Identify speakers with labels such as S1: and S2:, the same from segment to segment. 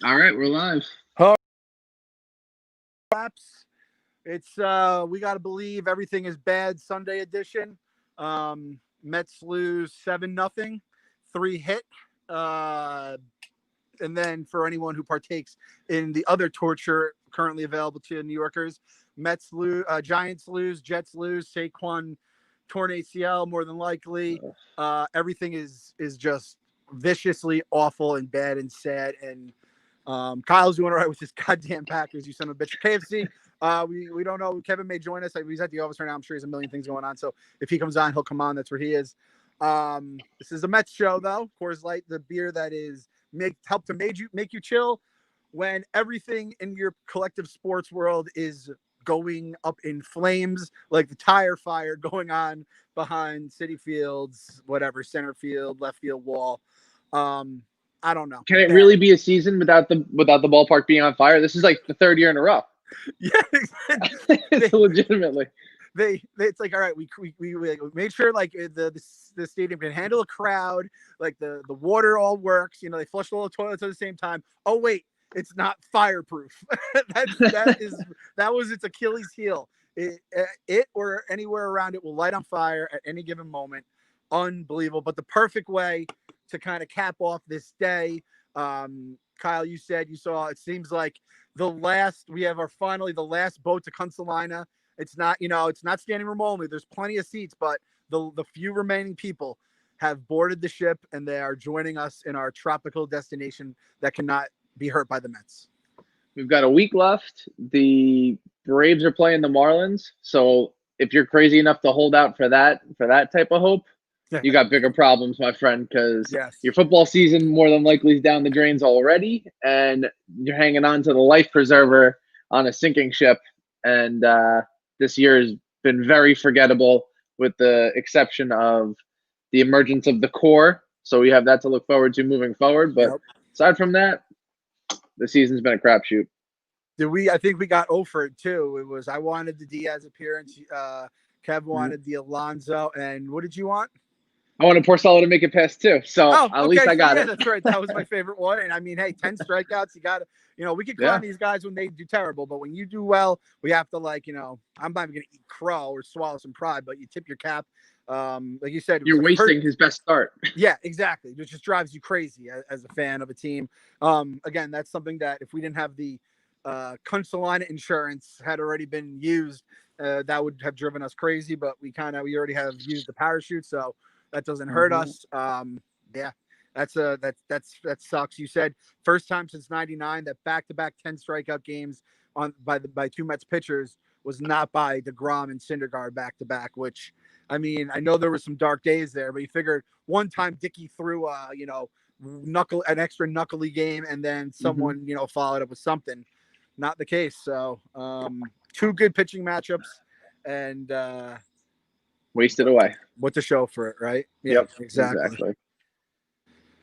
S1: All right, we're live.
S2: Oh, Raps. It's we gotta believe everything is bad. Sunday edition. Mets lose 7-0, 3 hit. Uh, and then for anyone who partakes in the other torture currently available to New Yorkers, Mets lose, Giants lose, Jets lose. Saquon torn ACL more than likely. Everything is just viciously awful and bad and sad. And Kyle's doing all right with his goddamn Packers, you son of a bitch. KFC, we don't know. Kevin may join us. He's at the office right now. I'm sure he's a million things going on. So if he comes on, he'll come on. That's where he is. This is a Mets show, though. Coors Light, the beer that is help to make you chill when everything in your collective sports world is going up in flames, like the tire fire going on behind City Fields, whatever, center field, left field wall. I don't know.
S1: Can it
S2: Bad.
S1: really be a season without the ballpark being on fire? This is like the third year in a row.
S2: Yeah,
S1: It's legitimately.
S2: it's like, all right, we made sure like the stadium can handle a crowd, like the water all works, they flushed all the toilets at the same time. Oh wait, it's not fireproof. That was its Achilles heel. It or anywhere around it will light on fire at any given moment. Unbelievable, but the perfect way to kind of cap off this day. Kyle, you said you saw, it seems like we have finally the last boat to Kunsalina. It's not standing room only. There's plenty of seats, but the few remaining people have boarded the ship and they are joining us in our tropical destination that cannot be hurt by the Mets.
S1: We've got a week left. The Braves are playing the Marlins, so if you're crazy enough to hold out for that type of hope, you got bigger problems, my friend, because
S2: Yes.
S1: your football season more than likely is down the drains already, and you're hanging on to the life preserver on a sinking ship. And this year has been very forgettable, with the exception of the emergence of the core. So we have that to look forward to moving forward. But aside from that, the season's been a crapshoot.
S2: I think we got 0 for it too. It was, I wanted the Diaz appearance. Kev wanted the Alonso. And what did you want?
S1: I want a Porcello to make it past too. So at least I got it.
S2: That's right. That was my favorite one. And I mean, hey, 10 strikeouts. You got to, we could clown these guys when they do terrible, but when you do well, we have to I'm not even going to eat crow or swallow some pride, but you tip your cap. Like you said,
S1: you're wasting his best start.
S2: Yeah, exactly. It just drives you crazy as a fan of a team. Again, that's something that if we didn't have the Kunsalina insurance had already been used, that would have driven us crazy, but we already have used the parachute. So that doesn't hurt us. Yeah, that sucks. You said first time since '99 that back-to-back 10 strikeout games by two Mets pitchers was not by DeGrom and Syndergaard back-to-back. Which, I mean, I know there were some dark days there, but you figured one time Dickey threw an extra knuckly game, and then someone followed up with something. Not the case. So two good pitching matchups, and
S1: wasted away.
S2: What to show for it, right?
S1: Yeah, yep, exactly.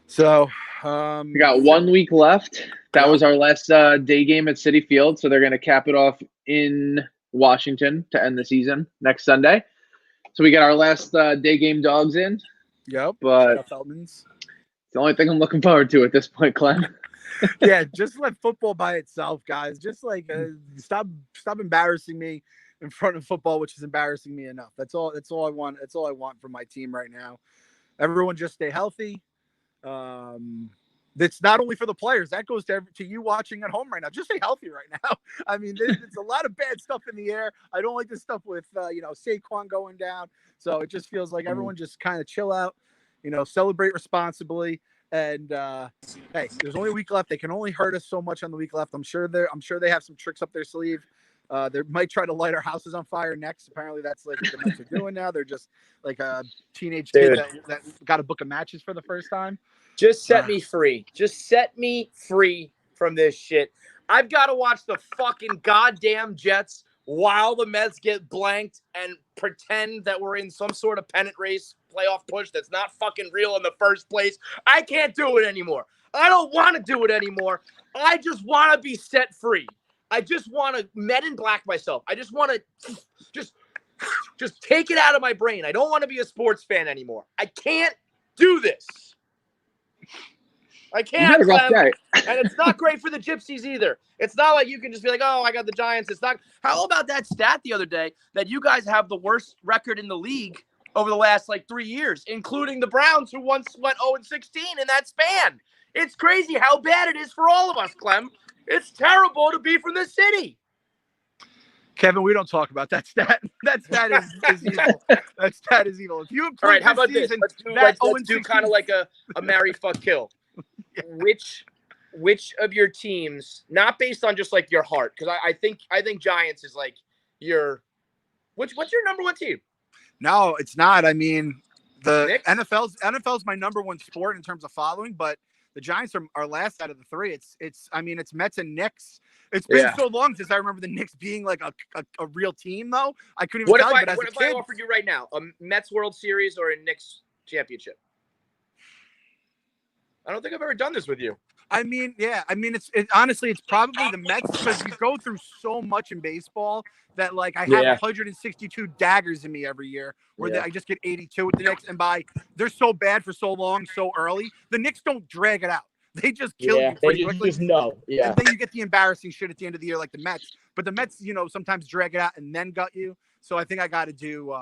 S2: So
S1: we got 1 week left. That was our last day game at Citi Field, so they're going to cap it off in Washington to end the season next Sunday. So we got our last day game dogs in.
S2: Yep.
S1: But it's the only thing I'm looking forward to at this point, Clem.
S2: Yeah, just let football by itself, guys. Just stop embarrassing me in front of football, which is embarrassing me enough. That's all I want. That's all I want from my team right now. Everyone just stay healthy. That's not only for the players. That goes to you watching at home right now. Just stay healthy right now. I mean, there's a lot of bad stuff in the air. I don't like this stuff with Saquon going down. So it just feels like everyone just kind of chill out, celebrate responsibly. And hey, there's only a week left. They can only hurt us so much on the week left. I'm sure they have some tricks up their sleeve. They might try to light our houses on fire next. Apparently, that's like what the Mets are doing now. They're just like a teenage kid that got a book of matches for the first time.
S3: Just set me free. Just set me free from this shit. I've got to watch the fucking goddamn Jets while the Mets get blanked and pretend that we're in some sort of pennant race playoff push that's not fucking real in the first place. I can't do it anymore. I don't want to do it anymore. I just want to be set free. I just want to Men in Black myself. I just want to just take it out of my brain. I don't want to be a sports fan anymore. I can't do this. I
S1: You had
S3: can't,
S1: a rough
S3: Clem.
S1: day.
S3: And it's not great for the Gypsies either. It's not like you can just be like, oh, I got the Giants. It's not. How about that stat the other day that you guys have the worst record in the league over the last like 3 years, including the Browns, who once went 0-16 in that span? It's crazy how bad it is for all of us, Clem. It's terrible to be from the city.
S2: Kevin, we don't talk about that stat. That stat is evil. That stat is evil. If you have
S3: All right, how
S2: this
S3: about this?
S2: season,
S3: Let's do kind of like a marry, fuck, kill.
S2: Yeah.
S3: Which of your teams, not based on just like your heart, because I think Giants is like your what's your number one team?
S2: No, it's not. I mean, the
S3: Knicks?
S2: NFL's my number one sport in terms of following, but the Giants are last out of the three. It's Mets and Knicks. It's been so long since I remember the Knicks being like a real team, though. I couldn't even tell you. But what if I
S3: offered you right now a Mets World Series or a Knicks championship? I don't think I've ever done this with you.
S2: I mean, yeah. I mean, honestly, it's probably the Mets because you go through so much in baseball that like I have 162 daggers in me every year where I just get 82 with the Knicks. And they're so bad for so long, so early. The Knicks don't drag it out. They just kill you pretty quickly.
S3: Just know. Yeah.
S2: And then you get the embarrassing shit at the end of the year like the Mets. But the Mets, sometimes drag it out and then gut you. So I think I got to do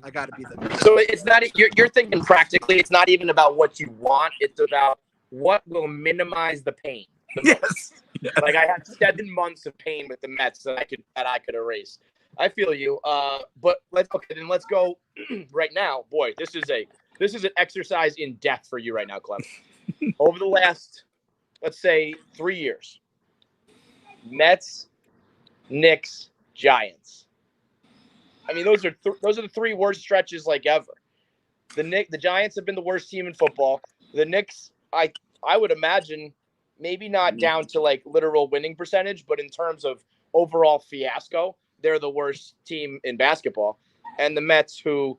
S2: I got to be the.
S3: So it's not you're thinking practically. It's not even about what you want. It's about what will minimize the pain.
S2: Yes.
S3: Like I had 7 months of pain with the Mets that I could erase. I feel you. But let's go right now. Boy, this is an exercise in depth for you right now, Clem. Over the last, let's say, 3 years, Mets, Knicks, Giants. I mean, those are the 3 worst stretches like ever. The Giants have been the worst team in football. The Knicks, I would imagine, maybe not down to like literal winning percentage, but in terms of overall fiasco, they're the worst team in basketball. And the Mets, who,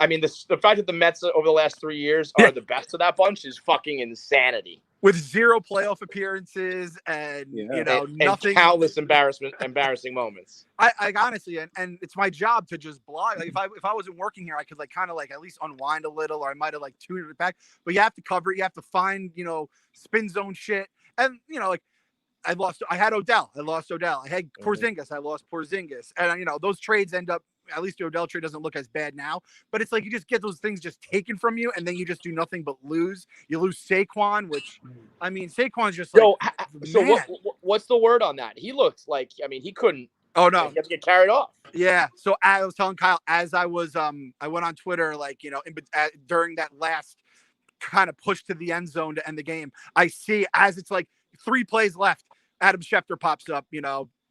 S3: I mean, the fact that the Mets over the last 3 years are the best of that bunch is fucking insanity.
S2: With 0 playoff appearances and nothing,
S3: and countless embarrassing moments.
S2: I honestly, and it's my job to just blog. Like if I wasn't working here, I could like kind of like at least unwind a little, or I might have like tuned it back. But you have to cover it. You have to find spin zone shit, and like I had Odell. I lost Odell. I had Porzingis. I lost Porzingis. And, those trades end up, at least the Odell trade doesn't look as bad now. But it's like you just get those things just taken from you, and then you just do nothing but lose. You lose Saquon, which, I mean, Saquon's just like,
S3: so what's the word on that? He looked like, I mean, he couldn't.
S2: Oh, no.
S3: He had to get carried off.
S2: Yeah. So I was telling Kyle, as I was, I went on Twitter, like, during that last kind of push to the end zone to end the game, I see as it's like 3 plays left, Adam Schefter pops up,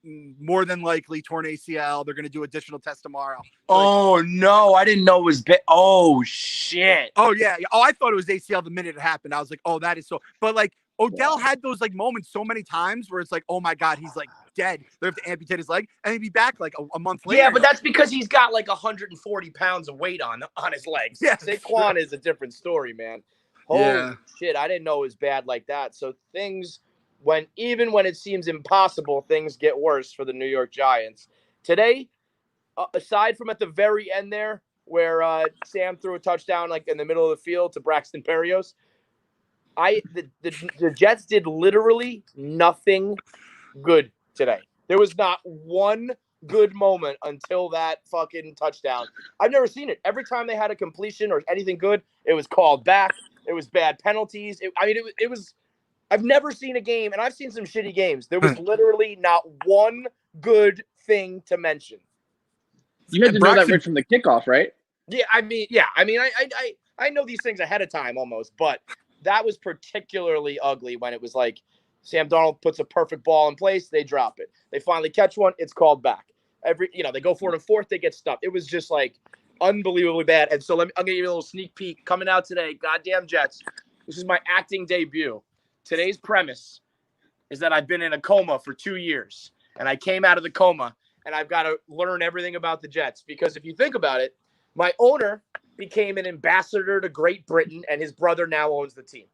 S2: more than likely torn ACL. They're going to do additional tests tomorrow.
S3: Oh, no. I didn't know it was bad. Oh, shit.
S2: Oh, yeah. Oh, I thought it was ACL the minute it happened. I was like, oh, that is so. But like Odell had those like moments so many times where it's like, oh my God, he's like dead. They have to amputate his leg and he'd be back like a month later.
S3: Yeah, but that's because he's got like 140 pounds of weight on his legs.
S2: Yeah,
S3: Saquon is a different story, man. Holy shit. I didn't know it was bad like that. So even when it seems impossible, things get worse for the New York Giants. Today, aside from at the very end there, where Sam threw a touchdown like in the middle of the field to Braxton Berrios, the Jets did literally nothing good today. There was not one good moment until that fucking touchdown. I've never seen it. Every time they had a completion or anything good, it was called back. It was bad penalties. It was. I've never seen a game, and I've seen some shitty games. There was literally not one good thing to mention.
S1: You had to know that right from the kickoff, right?
S3: Yeah, I mean, I know these things ahead of time almost, but that was particularly ugly when it was like Sam Darnold puts a perfect ball in place, they drop it. They finally catch one, it's called back. They go for it in fourth, they get stuffed. It was just like unbelievably bad. And so I'll give you a little sneak peek coming out today. Goddamn Jets. This is my acting debut. Today's premise is that I've been in a coma for 2 years, and I came out of the coma, and I've got to learn everything about the Jets. Because if you think about it, my owner became an ambassador to Great Britain, and his brother now owns the team.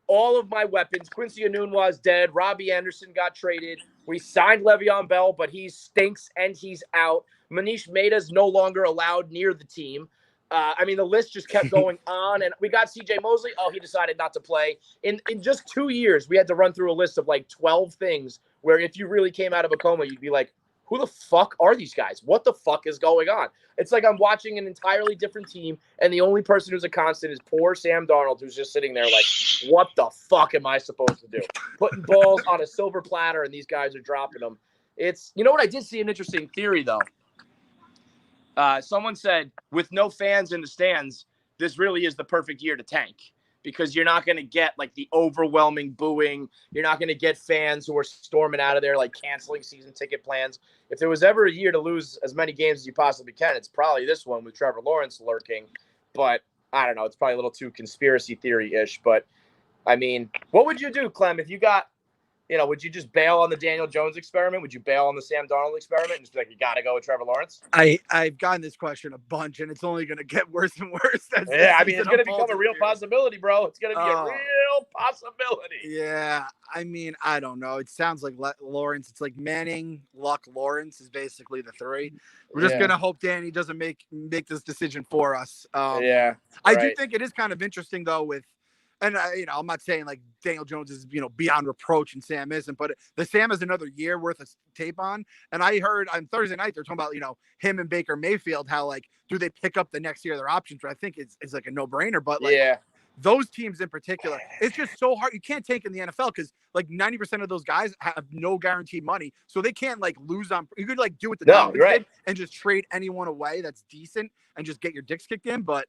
S3: All of my weapons, Quincy Enunwa's dead, Robbie Anderson got traded. We signed Le'Veon Bell, but he stinks, and he's out. Manish Mehta's no longer allowed near the team. I mean, the list just kept going on, and we got C.J. Mosley. Oh, he decided not to play. In just 2 years, we had to run through a list of like 12 things where if you really came out of a coma, you'd be like, who the fuck are these guys? What the fuck is going on? It's like I'm watching an entirely different team, and the only person who's a constant is poor Sam Darnold, who's just sitting there like, what the fuck am I supposed to do? Putting balls on a silver platter, and these guys are dropping them. It's, you know what? I did see an interesting theory, though. Someone said, with no fans in the stands, this really is the perfect year to tank because you're not going to get like the overwhelming booing. You're not going to get fans who are storming out of there, like canceling season ticket plans. If there was ever a year to lose as many games as you possibly can, it's probably this one with Trevor Lawrence lurking. But I don't know. It's probably a little too conspiracy theory-ish. But, I mean, what would you do, Clem, if you got – would you just bail on the Daniel Jones experiment? Would you bail on the Sam Darnold experiment and just be like, you got to go with Trevor Lawrence?
S2: I've gotten this question a bunch, and it's only going to get worse and worse.
S3: Yeah, I mean, it's going to become a real possibility, bro. It's going to be a real possibility.
S2: Yeah, I mean, I don't know. It sounds like Lawrence. It's like Manning, Luck, Lawrence is basically the three. We're just going to hope Danny doesn't make this decision for us. I do think it is kind of interesting, though, with – and, I'm not saying like Daniel Jones is, beyond reproach and Sam isn't, but the Sam has another year worth of tape on. And I heard on Thursday night, they're talking about, him and Baker Mayfield, how like, do they pick up the next year of their options? But I think it's like a no brainer, but like those teams in particular, it's just so hard. You can't take in the NFL because like 90% of those guys have no guaranteed money. So they can't like lose on, you could like do what the Dolphins did and just trade anyone away that's decent and just get your dicks kicked in. But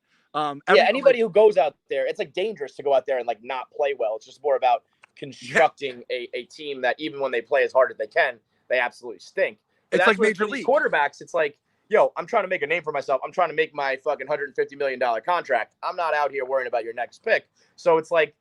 S3: anybody who goes out there, it's like dangerous to go out there and like not play well. It's just more about constructing a team that even when they play as hard as they can, they absolutely stink. But
S2: it's like major league
S3: quarterbacks. It's like, I'm trying to make a name for myself. I'm trying to make my fucking $150 million contract. I'm not out here worrying about your next pick. So it's like,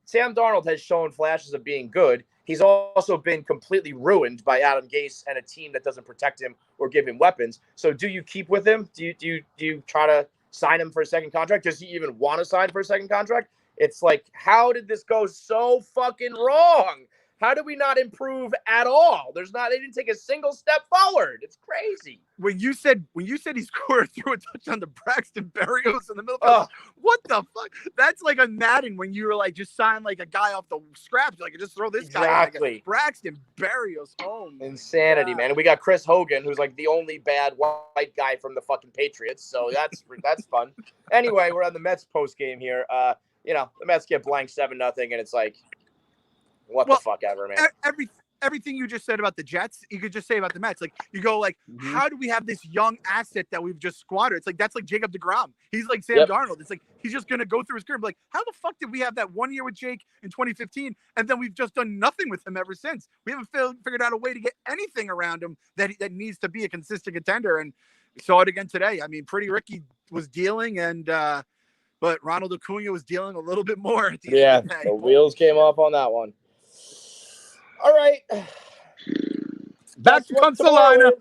S3: Sam Darnold has shown flashes of being good. He's also been completely ruined by Adam Gase and a team that doesn't protect him or give him weapons. So do you keep with him? Do you try to sign him for a second contract? Does he even want to sign for a second contract? It's like, how did this go so fucking wrong? How did we not improve at all? They didn't take a single step forward. It's crazy.
S2: When you said he scored through a touchdown to Braxton Berrios in the middle of what the fuck? That's like a Madden when you were like, just sign like a guy off the scraps. Like, just throw this guy in. Like Braxton Berrios. Oh,
S3: insanity, man. And we got Chris Hogan, who's like the only bad white guy from the fucking Patriots. So that's fun. Anyway, we're on the Mets post game here. The Mets get blanked 7-0, and it's like, what the fuck ever, man.
S2: Everything you just said about the Jets, you could just say about the Mets. Like, you go like, how do we have this young asset that we've just squandered? It's like, that's like Jacob DeGrom. He's like Sam Darnold. It's like, he's just going to go through his career. Like, how the fuck did we have that 1 year with Jake in 2015? And then we've just done nothing with him ever since. We haven't figured out a way to get anything around him that needs to be a consistent contender. And we saw it again today. I mean, Pretty Ricky was dealing but Ronald Acuna was dealing a little bit more at the end of the day.
S3: The wheels came off on that one. All right.
S2: Back to Consolina.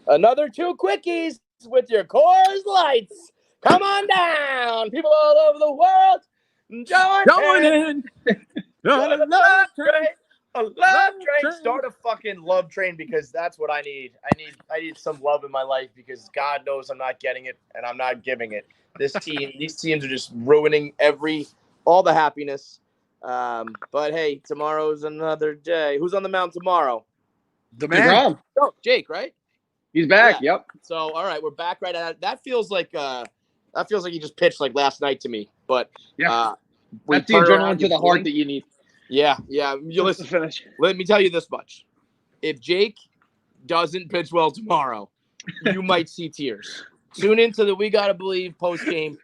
S3: Another 2 quickies with your Coors Lights. Come on down. People all over the world. Join in. A love train. Start a fucking love train because that's what I need. I need some love in my life because God knows I'm not getting it and I'm not giving it. These teams are just ruining all the happiness. But hey, tomorrow's another day. Who's on the mound tomorrow?
S2: The man.
S3: Oh, Jake, right?
S1: He's back. Yeah. Yep.
S3: So, all right, we're back right at it. That feels like he just pitched like last night to me. But
S1: that's the adrenaline to the heart that you need.
S3: Yeah. You listen.
S1: Finish.
S3: Let me tell you this much: if Jake doesn't pitch well tomorrow, you might see tears. Tune into the We Gotta Believe post game.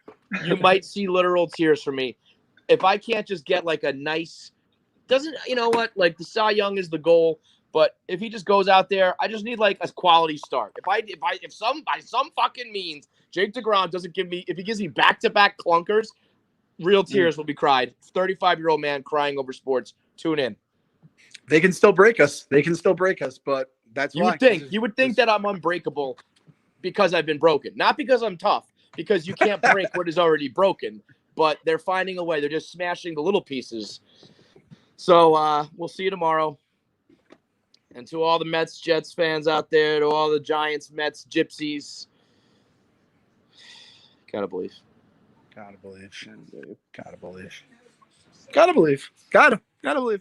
S3: You might see literal tears from me. If I can't just get like a nice, like the Cy Young is the goal, but if he just goes out there, I just need like a quality start. If by some fucking means Jake DeGrom if he gives me back-to-back clunkers, real tears will be cried. 35-year-old man crying over sports. Tune in.
S2: They can still break us. But that's why.
S3: You would think that I'm unbreakable because I've been broken, not because I'm tough. Because you can't break what is already broken. But they're finding a way. They're just smashing the little pieces. So we'll see you tomorrow. And to all the Mets, Jets fans out there, to all the Giants, Mets, Gypsies,
S1: Gotta believe.
S2: Gotta believe.
S1: Gotta believe.
S2: Gotta believe. Gotta believe. Gotta believe.